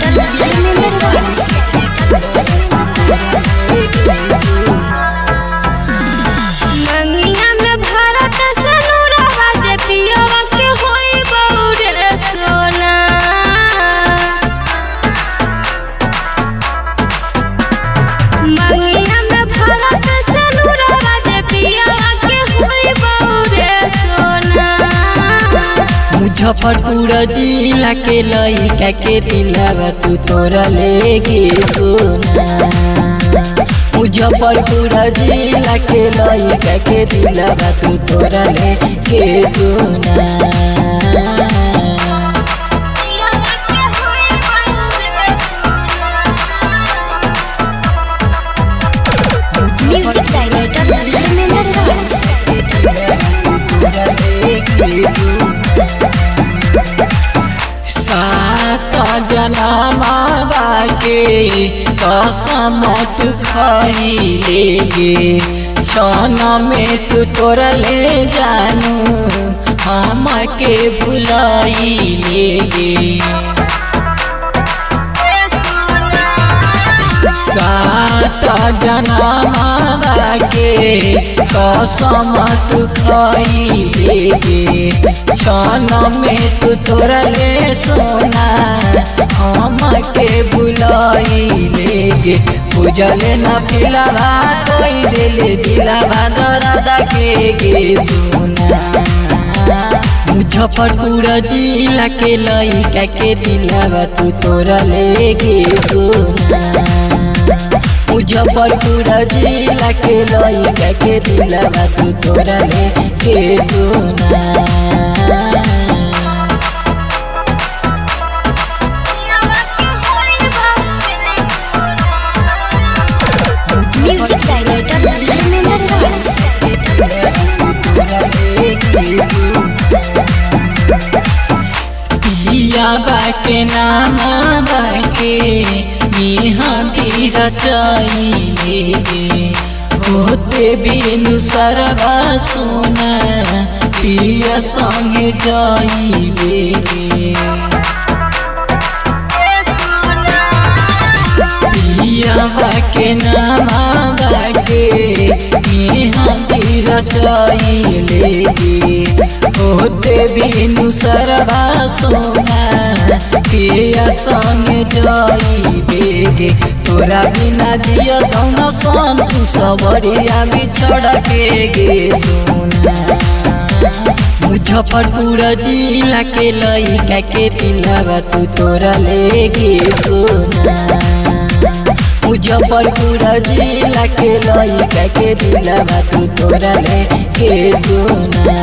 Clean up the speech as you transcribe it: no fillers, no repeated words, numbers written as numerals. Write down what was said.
Director Dharmendra मंगिया में भारत से नूरावा जे पियावा के होई बौरे सोना मंगिया में भारत से नूरावा जे पियावा के होई बौरे सोना मुजफ्फरपुर जिला के लइका के दिलावा तू तोरा लेके सोना मुजफ्फरपुर जिला के लइका के दिलावा तू तोरा लेके सोना म्यूजिक डायरेक्टर धर्मेंद्र सात जनमा के कसम तू खइले गे क्षण में तू तोरा ले जानू हम के भुलाइले गे सात जनमा के कसम तू खइले गे क्षण में तू तोरा ले सोना हम के भुलाइले गे पूजले न पिलावा कोई दिल दिलावा दरदा के गे सोना मुजफ्फरपुर जिला के लइका के दिलावा तू तोरा लेके सोना मुजफ्फरपुर जिला के लइका के दिलावा तू तोरा लेके सोना म्यूजिक डायरेक्टर धर्मेंद्र पियावा के नाम के मेहंदी रचाइले गे होते बिनु सरवा सोना पिया संगे जाइले गे पियावा के नाम के मेहंदी रचाइले गे होते बिनु सरवा सोना पिया संगे जाइबे गे तोरा बिना जिया दौना सन तू सबरिया बिछड़ के गे सोना मुजफ्फरपुर जिला के लइका के दिलावा तू तोरा लेके सोना मुजफ्फरपुर जिला के लइका के दिलावा तू तोरा लेके सोना।